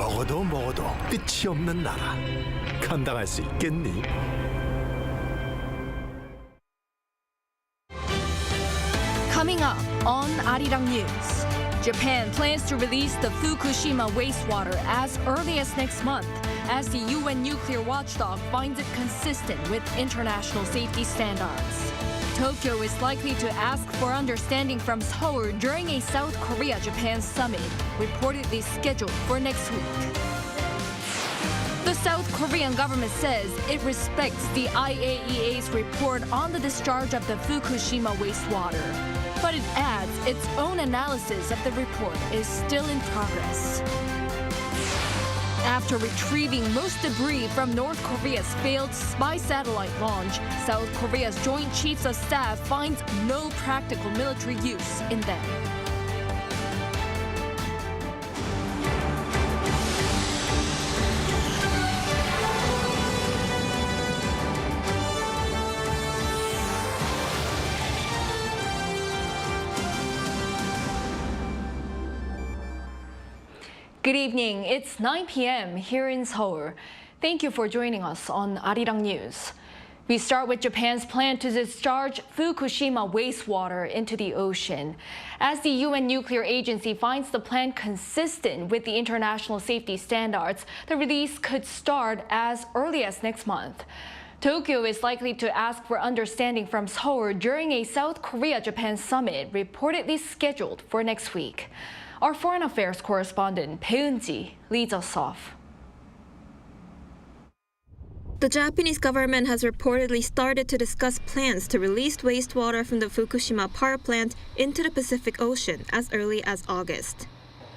먹어도 끝이 없는 나라. 감당할 수 있겠니? Coming up on Arirang News, Japan plans to release the Fukushima wastewater as early as next month, as the UN nuclear watchdog finds it consistent with international safety standards. Tokyo is likely to ask for understanding from Seoul during a South Korea-Japan summit, reportedly scheduled for next week. The South Korean government says it respects the IAEA's report on the discharge of the Fukushima wastewater, but it adds its own analysis of the report is still in progress. After retrieving most debris from North Korea's failed spy satellite launch, South Korea's Joint Chiefs of Staff finds no practical military use in them. Good evening. It's 9 p.m. here in Seoul. Thank you for joining us on Arirang News. We start with Japan's plan to discharge Fukushima wastewater into the ocean. As the UN nuclear agency finds the plan consistent with the international safety standards, the release could start as early as next month. Tokyo is likely to ask for understanding from Seoul during a South Korea-Japan summit reportedly scheduled for next week. Our foreign affairs correspondent Bae-eun-ji leads us off. The Japanese government has reportedly started to discuss plans to release wastewater from the Fukushima power plant into the Pacific Ocean as early as August.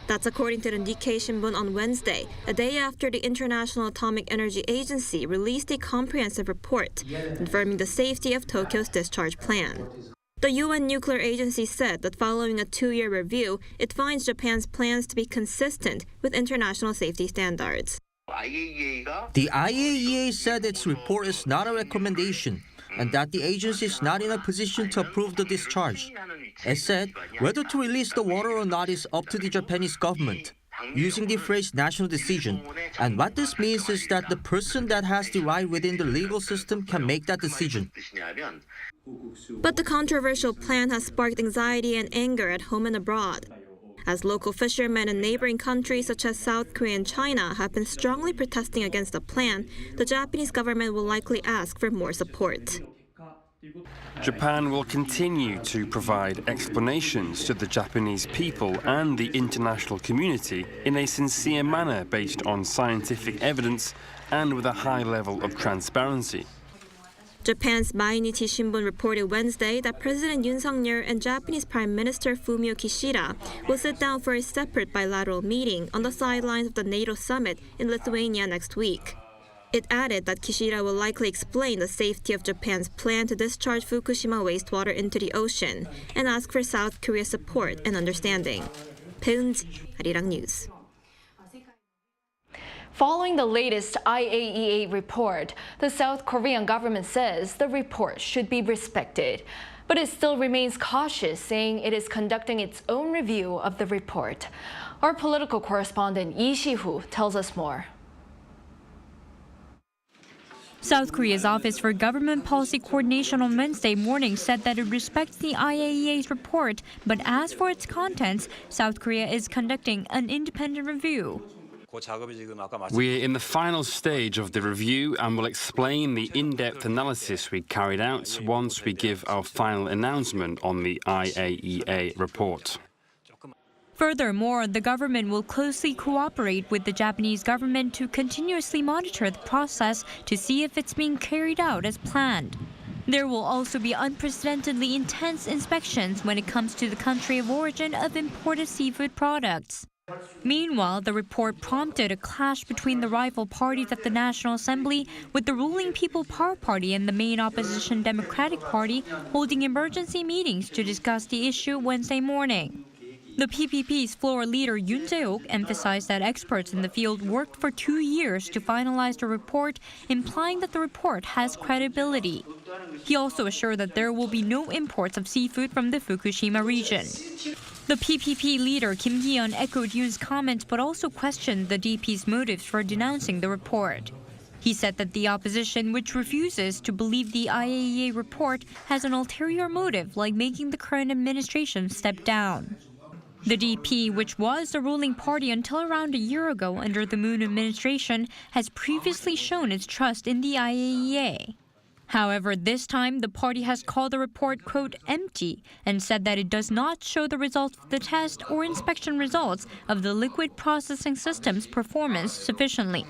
That's according to the Nikkei Shimbun on Wednesday, a day after the International Atomic Energy Agency released a comprehensive report confirming the safety of Tokyo's discharge plan. The UN nuclear agency said that following a 2-year review, it finds Japan's plans to be consistent with international safety standards. The IAEA said its report is not a recommendation and that the agency is not in a position to approve the discharge. It said whether to release the water or not is up to the Japanese government, using the phrase national decision. And what this means is that the person that has the right within the legal system can make that decision. But the controversial plan has sparked anxiety and anger at home and abroad, as local fishermen in neighboring countries such as South Korea and China have been strongly protesting against the plan. The Japanese government will likely ask for more support. Japan will continue to provide explanations to the Japanese people and the international community in a sincere manner based on scientific evidence and with a high level of transparency. Japan's Mainichi Shimbun reported Wednesday that President Yoon Suk-yeol and Japanese Prime Minister Fumio Kishida will sit down for a separate bilateral meeting on the sidelines of the NATO summit in Lithuania next week. It added that Kishida will likely explain the safety of Japan's plan to discharge Fukushima wastewater into the ocean and ask for South Korea's support and understanding. Bae-eun-ji, Arirang News. Following the latest IAEA report, the South Korean government says the report should be respected. But it still remains cautious, saying it is conducting its own review of the report. Our political correspondent Lee Si-hoo tells us more. South Korea's Office for Government Policy Coordination on Wednesday morning said that it respects the IAEA's report, but as for its contents, South Korea is conducting an independent review. We're in the final stage of the review and will explain the in-depth analysis we carried out once we give our final announcement on the IAEA report. Furthermore, the government will closely cooperate with the Japanese government to continuously monitor the process to see if it's being carried out as planned. There will also be unprecedentedly intense inspections when it comes to the country of origin of imported seafood products. Meanwhile, the report prompted a clash between the rival parties at the National Assembly, with the ruling People Power Party and the main opposition Democratic Party holding emergency meetings to discuss the issue Wednesday morning. The PPP's floor leader Yoon Jae-ok emphasized that experts in the field worked for 2 years to finalize the report, implying that the report has credibility. He also assured that there will be no imports of seafood from the Fukushima region. The PPP leader Kim Ki-yeon echoed Yoon's comments but also questioned the DP's motives for denouncing the report. He said that the opposition, which refuses to believe the IAEA report, has an ulterior motive like making the current administration step down. The DP, which was the ruling party until around a year ago under the Moon administration, has previously shown its trust in the IAEA. However, this time the party has called the report, quote, empty, and said that it does not show the results of the test or inspection results of the liquid processing system's performance sufficiently.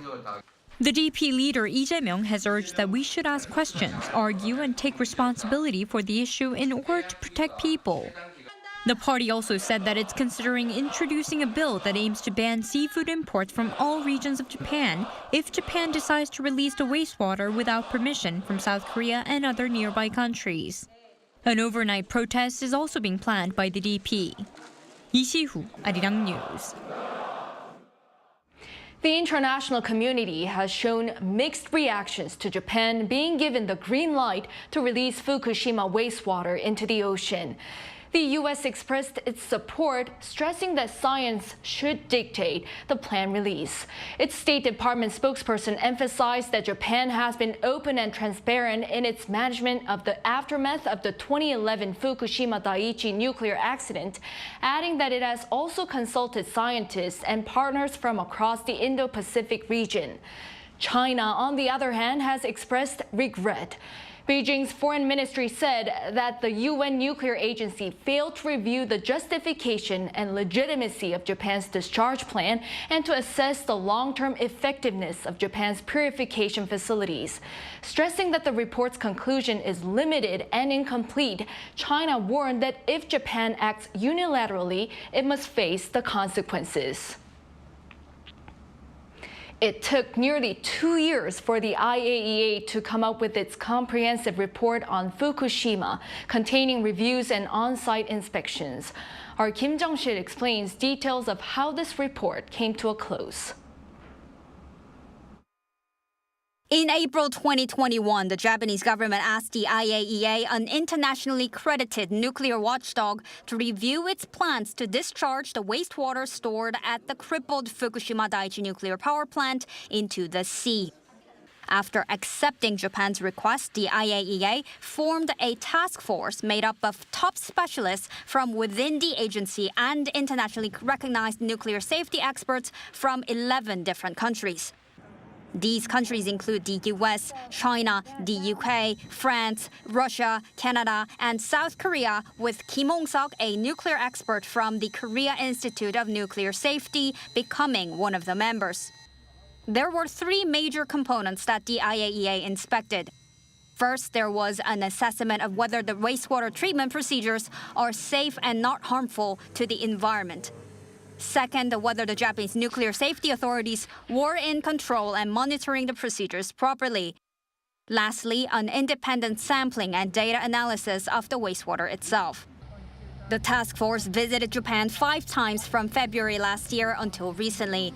The DP leader Lee Jae-myung has urged that we should ask questions, argue, and take responsibility for the issue in order to protect people. The party also said that it's considering introducing a bill that aims to ban seafood imports from all regions of Japan if Japan decides to release the wastewater without permission from South Korea and other nearby countries. An overnight protest is also being planned by the DP. Lee Si-hoo, Arirang News. The international community has shown mixed reactions to Japan being given the green light to release Fukushima wastewater into the ocean. The U.S. expressed its support, stressing that science should dictate the planned release. Its State Department spokesperson emphasized that Japan has been open and transparent in its management of the aftermath of the 2011 Fukushima Daiichi nuclear accident, adding that it has also consulted scientists and partners from across the Indo-Pacific region. China, on the other hand, has expressed regret. Beijing's foreign ministry said that the UN nuclear agency failed to review the justification and legitimacy of Japan's discharge plan and to assess the long-term effectiveness of Japan's purification facilities. Stressing that the report's conclusion is limited and incomplete, China warned that if Japan acts unilaterally, it must face the consequences. It took nearly 2 years for the IAEA to come up with its comprehensive report on Fukushima, containing reviews and on-site inspections. Our Kim Jung-sil explains details of how this report came to a close. In April 2021, the Japanese government asked the IAEA, an internationally credited nuclear watchdog, to review its plans to discharge the wastewater stored at the crippled Fukushima Daiichi nuclear power plant into the sea. After accepting Japan's request, the IAEA formed a task force made up of top specialists from within the agency and internationally recognized nuclear safety experts from 11 different countries. These countries include the US, China, the UK, France, Russia, Canada, and South Korea, with Kim Hong-seok, a nuclear expert from the Korea Institute of Nuclear Safety, becoming one of the members. There were 3 major components that the IAEA inspected. First, there was an assessment of whether the wastewater treatment procedures are safe and not harmful to the environment. Second, whether the Japanese nuclear safety authorities were in control and monitoring the procedures properly. Lastly, an independent sampling and data analysis of the wastewater itself. The task force visited Japan 5 times from February last year until recently.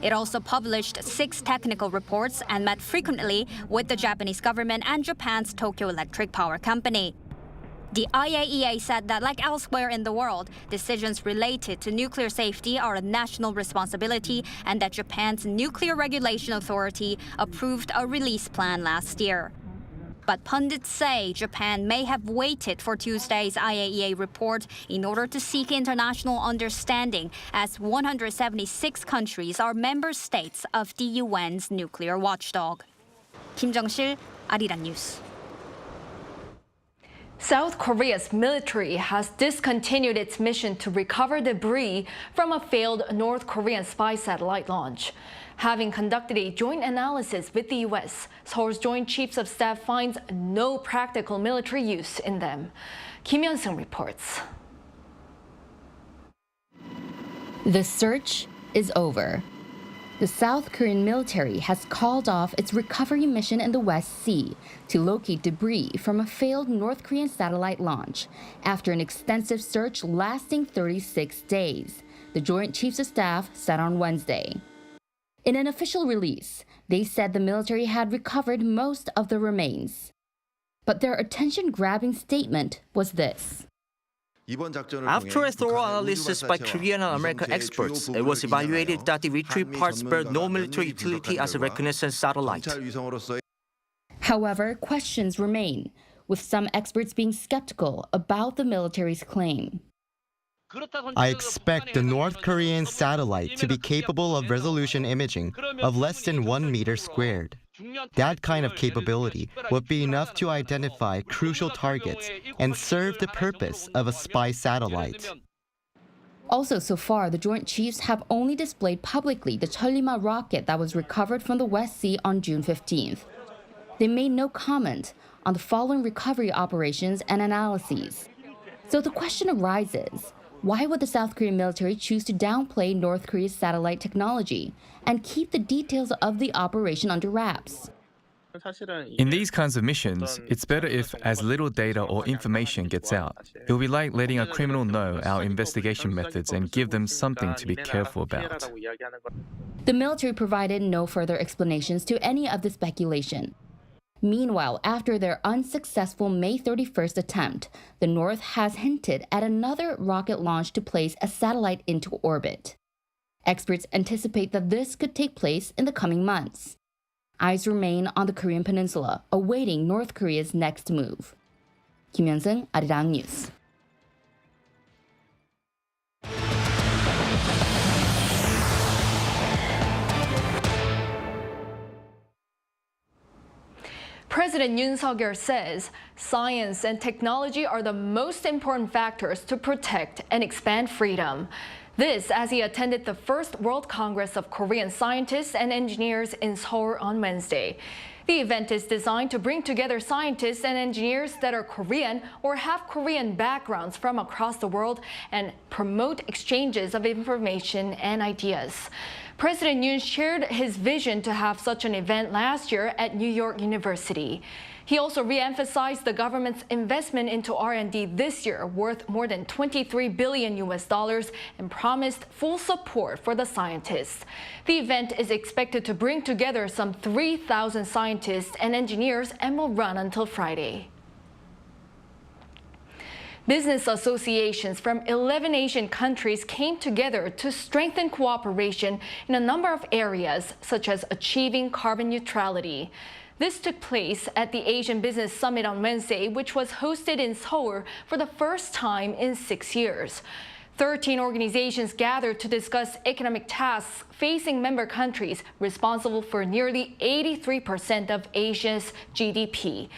It also published 6 technical reports and met frequently with the Japanese government and Japan's Tokyo Electric Power Company. The IAEA said that, like elsewhere in the world, decisions related to nuclear safety are a national responsibility and that Japan's Nuclear Regulation Authority approved a release plan last year. But pundits say Japan may have waited for Tuesday's IAEA report in order to seek international understanding, as 176 countries are member states of the UN's nuclear watchdog. Kim Jung-sil, Arirang News. South Korea's military has discontinued its mission to recover debris from a failed North Korean spy satellite launch. Having conducted a joint analysis with the U.S., Seoul's Joint Chiefs of Staff finds no practical military use in them. Kim Hyun-sung reports. The search is over. The South Korean military has called off its recovery mission in the West Sea to locate debris from a failed North Korean satellite launch after an extensive search lasting 36 days, the Joint Chiefs of Staff said on Wednesday. In an official release, they said the military had recovered most of the remains. But their attention-grabbing statement was this. After a thorough analysis by Korean and American experts, it was evaluated that the retrieved parts bear no military utility as a reconnaissance satellite. However, questions remain, with some experts being skeptical about the military's claim. I expect the North Korean satellite to be capable of resolution imaging of less than 1 meter squared. That kind of capability would be enough to identify crucial targets and serve the purpose of a spy satellite. Also, so far, the Joint Chiefs have only displayed publicly the Cheolima rocket that was recovered from the West Sea on June 15th. They made no comment on the following recovery operations and analyses. So the question arises, why would the South Korean military choose to downplay North Korea's satellite technology and keep the details of the operation under wraps? In these kinds of missions, it's better if as little data or information gets out. It will be like letting a criminal know our investigation methods and give them something to be careful about. The military provided no further explanations to any of the speculation. Meanwhile, after their unsuccessful May 31st attempt, the North has hinted at another rocket launch to place a satellite into orbit. Experts anticipate that this could take place in the coming months. Eyes remain on the Korean peninsula, awaiting North Korea's next move. Kim Hyun-sung, Arirang News. President Yoon Suk-yeol says science and technology are the most important factors to protect and expand freedom. This as he attended the first World Congress of Korean Scientists and Engineers in Seoul on Wednesday. The event is designed to bring together scientists and engineers that are Korean or have Korean backgrounds from across the world and promote exchanges of information and ideas. President Yoon shared his vision to have such an event last year at New York University. He also re-emphasized the government's investment into R&D this year, worth more than $23 billion and promised full support for the scientists. The event is expected to bring together some 3,000 scientists and engineers and will run until Friday. Business associations from 11 Asian countries came together to strengthen cooperation in a number of areas, such as achieving carbon neutrality. This took place at the Asian Business Summit on Wednesday, which was hosted in Seoul for the first time in 6 years. 13 organizations gathered to discuss economic tasks facing member countries responsible for nearly 83% of Asia's GDP.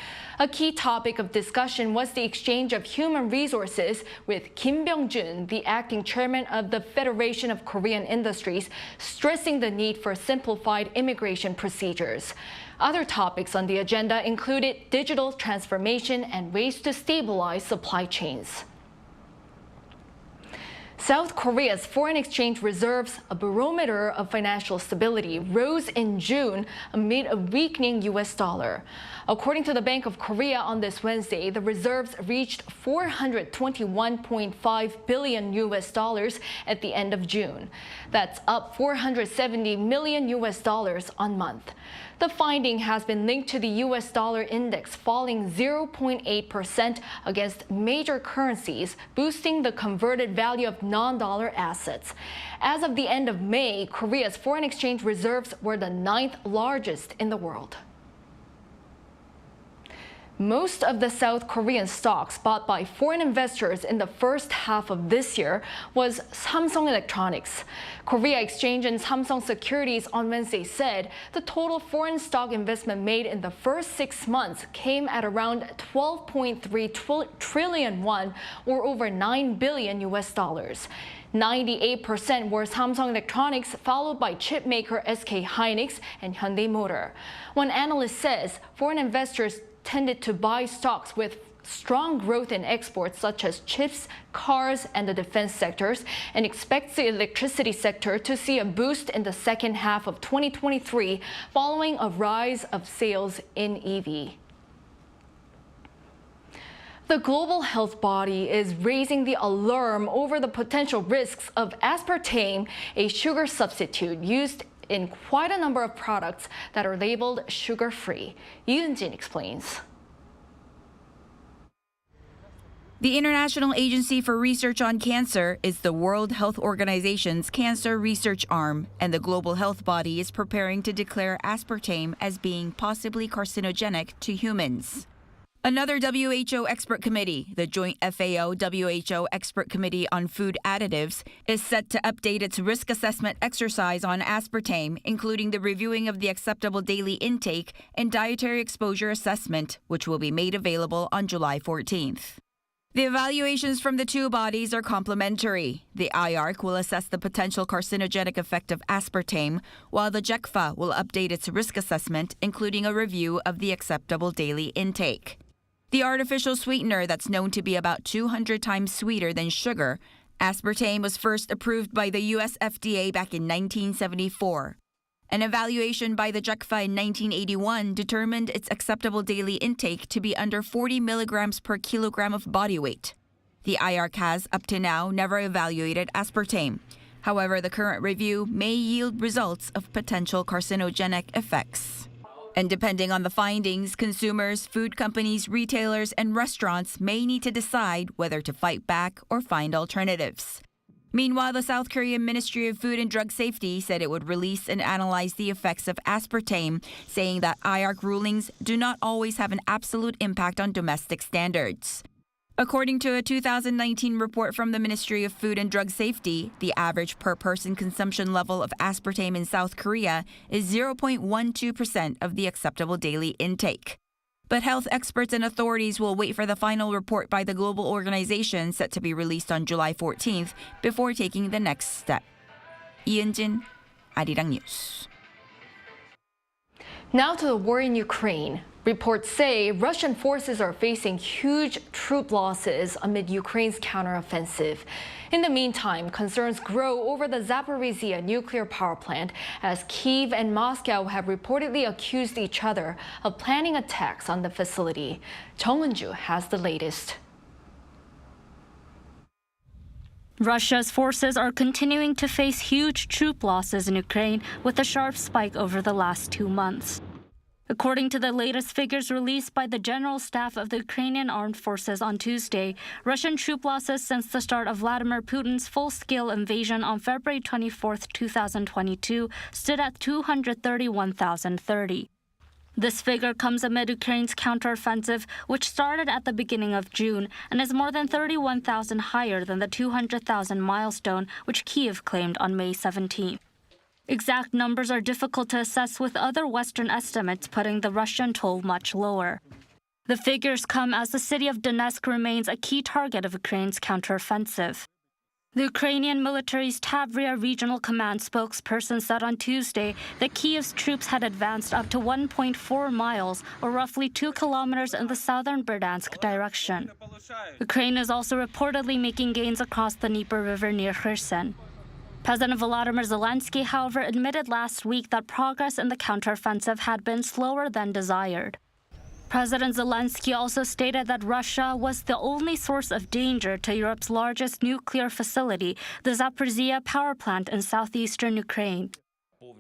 A key topic of discussion was the exchange of human resources, with Kim Byung-jun, the acting chairman of the Federation of Korean Industries, stressing the need for simplified immigration procedures. Other topics on the agenda included digital transformation and ways to stabilize supply chains. South Korea's foreign exchange reserves, a barometer of financial stability, rose in June amid a weakening U.S. dollar. According to the Bank of Korea on this Wednesday, the reserves reached $421.5 billion at the end of June. That's up $470 million on month. The finding has been linked to the U.S. dollar index falling 0.8% against major currencies, boosting the converted value of non-dollar assets. As of the end of May, Korea's foreign exchange reserves were the 9th largest in the world. Most of the South Korean stocks bought by foreign investors in the first half of this year was Samsung Electronics. Korea Exchange and Samsung Securities on Wednesday said the total foreign stock investment made in the first 6 months came at around 12.3 trillion won, or over $9 billion. 98% were Samsung Electronics, followed by chipmaker SK Hynix and Hyundai Motor. One analyst says foreign investors tended to buy stocks with strong growth in exports such as chips, cars, and the defense sectors, and expects the electricity sector to see a boost in the second half of 2023 following a rise of sales in EV. The global health body is raising the alarm over the potential risks of aspartame, a sugar substitute used in quite a number of products that are labeled sugar-free. Yoon explains. The International Agency for Research on Cancer is the World Health Organization's cancer research arm, and the global health body is preparing to declare aspartame as being possibly carcinogenic to humans. Another WHO expert committee, the Joint FAO-WHO Expert Committee on Food Additives, is set to update its risk assessment exercise on aspartame, including the reviewing of the acceptable daily intake and dietary exposure assessment, which will be made available on July 14th. The evaluations from the two bodies are complementary. The IARC will assess the potential carcinogenic effect of aspartame, while the GECFA will update its risk assessment, including a review of the acceptable daily intake. The artificial sweetener that's known to be about 200 times sweeter than sugar, aspartame was first approved by the U.S. FDA back in 1974. An evaluation by the GECFA in 1981 determined its acceptable daily intake to be under 40 milligrams per kilogram of body weight. The IARC has, up to now, never evaluated aspartame. However, the current review may yield results of potential carcinogenic effects. And depending on the findings, consumers, food companies, retailers, and restaurants may need to decide whether to fight back or find alternatives. Meanwhile, the South Korean Ministry of Food and Drug Safety said it would release and analyze the effects of aspartame, saying that IARC rulings do not always have an absolute impact on domestic standards. According to a 2019 report from the Ministry of Food and Drug Safety, the average per-person consumption level of aspartame in South Korea is 0.12% of the acceptable daily intake. But health experts and authorities will wait for the final report by the global organization set to be released on July 14th before taking the next step. 이은진, Arirang News. Now to the war in Ukraine. Reports say Russian forces are facing huge troop losses amid Ukraine's counteroffensive. In the meantime, concerns grow over the Zaporizhia nuclear power plant as Kyiv and Moscow have reportedly accused each other of planning attacks on the facility. Jung Eun-ju has the latest. Russia's forces are continuing to face huge troop losses in Ukraine with a sharp spike over the last 2 months. According to the latest figures released by the General Staff of the Ukrainian Armed Forces on Tuesday, Russian troop losses since the start of Vladimir Putin's full-scale invasion on February 24, 2022, stood at 231,030. This figure comes amid Ukraine's counteroffensive, which started at the beginning of June and is more than 31,000 higher than the 200,000 milestone which Kyiv claimed on May 17. Exact numbers are difficult to assess, with other Western estimates putting the Russian toll much lower. The figures come as the city of Donetsk remains a key target of Ukraine's counteroffensive. The Ukrainian military's Tavria Regional Command spokesperson said on Tuesday that Kyiv's troops had advanced up to 1.4 miles, or roughly 2 kilometers in the southern Berdansk direction. Ukraine is also reportedly making gains across the Dnieper River near Kherson. President Volodymyr Zelensky, however, admitted last week that progress in the counteroffensive had been slower than desired. President Zelensky also stated that Russia was the only source of danger to Europe's largest nuclear facility, the Zaporizhia power plant in southeastern Ukraine.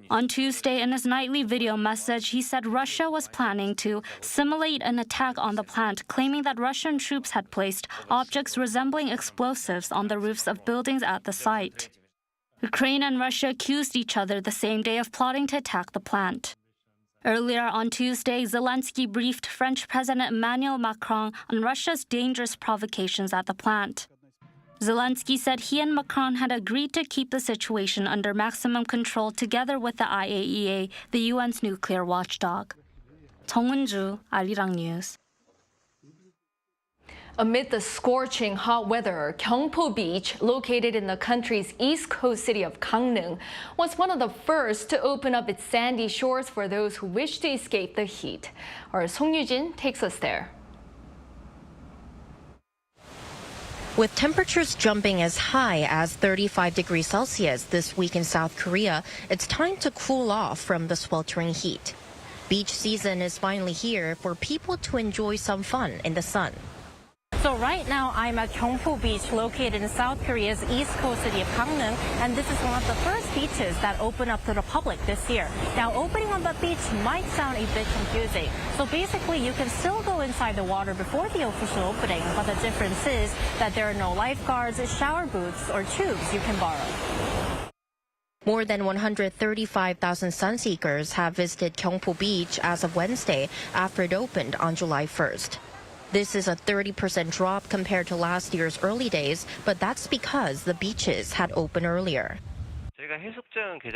On Tuesday, in his nightly video message, he said Russia was planning to simulate an attack on the plant, claiming that Russian troops had placed objects resembling explosives on the roofs of buildings at the site. Ukraine and Russia accused each other the same day of plotting to attack the plant. Earlier on Tuesday, Zelensky briefed French President Emmanuel Macron on Russia's dangerous provocations at the plant. Zelensky said he and Macron had agreed to keep the situation under maximum control together with the IAEA, the UN's nuclear watchdog. Jung Eun-ju, Arirang News. Amid the scorching hot weather, Gyeongpo Beach, located in the country's east coast city of Gangneung, was one of the first to open up its sandy shores for those who wish to escape the heat. Our Song Yu-jin takes us there. With temperatures jumping as high as 35 degrees Celsius this week in South Korea, it's time to cool off from the sweltering heat. Beach season is finally here for people to enjoy some fun in the sun. So right now I'm at Gyeongpo Beach, located in South Korea's east coast city of Gangneung, and this is one of the first beaches that open up to the public this year. Now, opening on the beach might sound a bit confusing. So basically, you can still go inside the water before the official opening, but the difference is that there are no lifeguards, shower booths, or tubes you can borrow. More than 135,000 sunseekers have visited Gyeongpo Beach as of Wednesday after it opened on July 1st. This is a 30% drop compared to last year's early days, but that's because the beaches had opened earlier.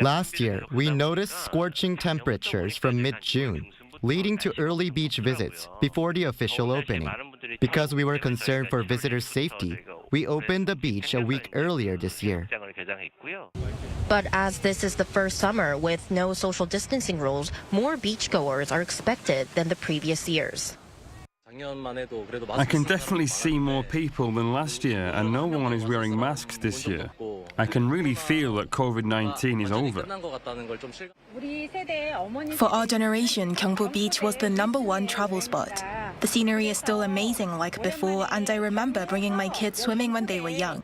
Last year, we noticed scorching temperatures from mid-June, leading to early beach visits before the official opening. Because we were concerned for visitors' safety, we opened the beach a week earlier this year. But as this is the first summer with no social distancing rules, more beachgoers are expected than the previous years. I can definitely see more people than last year, and no one is wearing masks this year. I can really feel that COVID-19 is over. For our generation, Gyeongpo Beach was the #1 travel spot. The scenery is still amazing like before, and I remember bringing my kids swimming when they were young.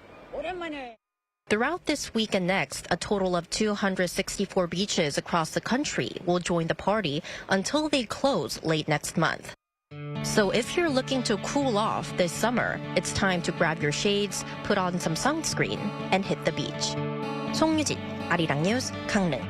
Throughout this week and next, a total of 264 beaches across the country will join the party until they close late next month. So if you're looking to cool off this summer, it's time to grab your shades, put on some sunscreen, and hit the beach. 송유진, Arirang News, Gangneung.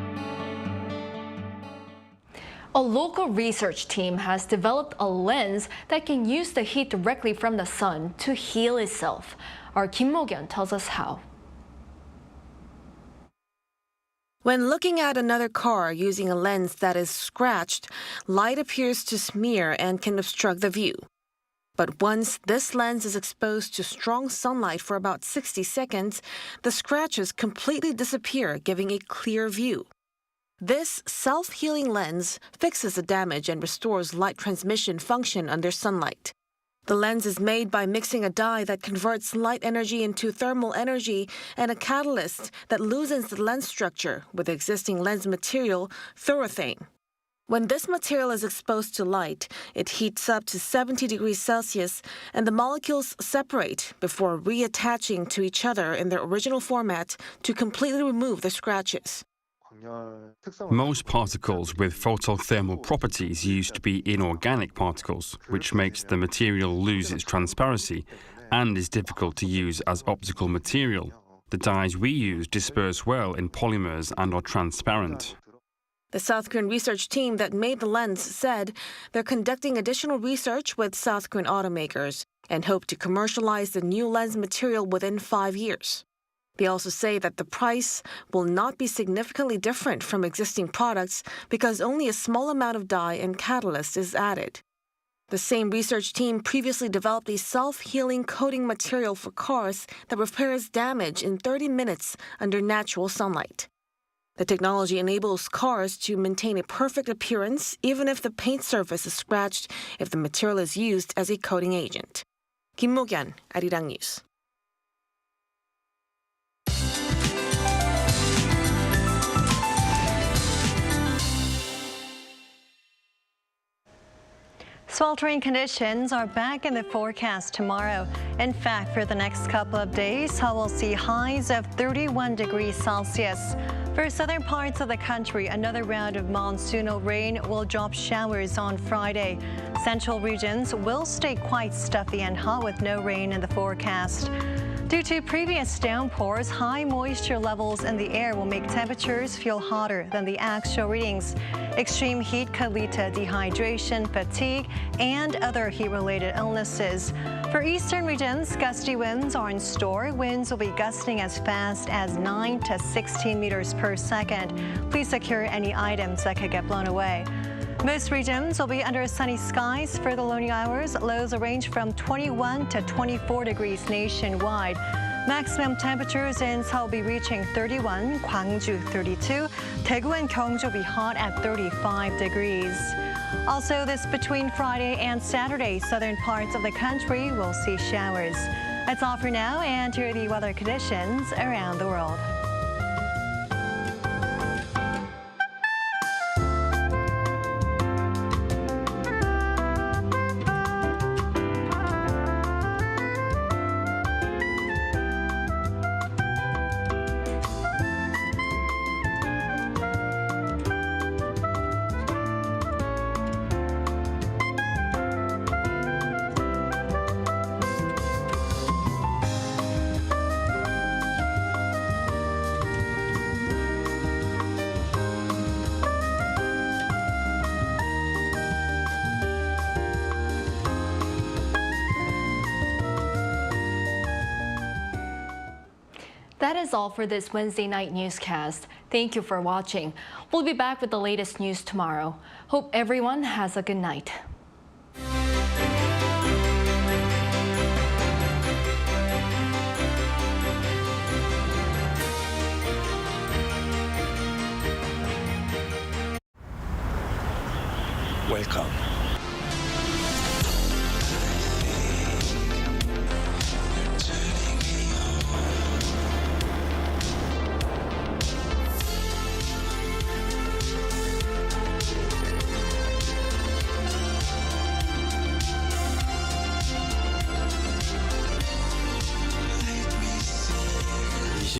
A local research team has developed a lens that can use the heat directly from the sun to heal itself. Our Kim Mo-kyun tells us how. When looking at another car using a lens that is scratched, light appears to smear and can obstruct the view. But once this lens is exposed to strong sunlight for about 60 seconds, the scratches completely disappear, giving a clear view. This self-healing lens fixes the damage and restores light transmission function under sunlight. The lens is made by mixing a dye that converts light energy into thermal energy and a catalyst that loosens the lens structure with the existing lens material, urethane. When this material is exposed to light, it heats up to 70 degrees Celsius and the molecules separate before reattaching to each other in their original format to completely remove the scratches. Most particles with photothermal properties used to be inorganic particles, which makes the material lose its transparency and is difficult to use as optical material. The dyes we use disperse well in polymers and are transparent. The South Korean research team that made the lens said they're conducting additional research with South Korean automakers and hope to commercialize the new lens material within 5 years. They also say that the price will not be significantly different from existing products because only a small amount of dye and catalyst is added. The same research team previously developed a self-healing coating material for cars that repairs damage in 30 minutes under natural sunlight. The technology enables cars to maintain a perfect appearance even if the paint surface is scratched if the material is used as a coating agent. Kim Mo-kyun, Arirang News. Sweltering conditions are back in the forecast tomorrow. In fact, for the next couple of days, we'll see highs of 31 degrees Celsius. For southern parts of the country, another round of monsoonal rain will drop showers on Friday. Central regions will stay quite stuffy and hot with no rain in the forecast. Due to previous downpours, high moisture levels in the air will make temperatures feel hotter than the actual readings. Extreme heat could lead to dehydration, fatigue, and other heat-related illnesses. For eastern regions, gusty winds are in store. Winds will be gusting as fast as 9 to 16 meters per second. Please secure any items that could get blown away. Most regions will be under sunny skies for the morning hours. Lows will range from 21 to 24 degrees nationwide. Maximum temperatures in Seoul will be reaching 31, Gwangju 32, Daegu and Gyeongju will be hot at 35 degrees. Also, this between Friday and Saturday, southern parts of the country will see showers. That's all for now, and here are the weather conditions around the world. That is all for this Wednesday night newscast. Thank you for watching. We'll be back with the latest news tomorrow. Hope everyone has a good night. Welcome.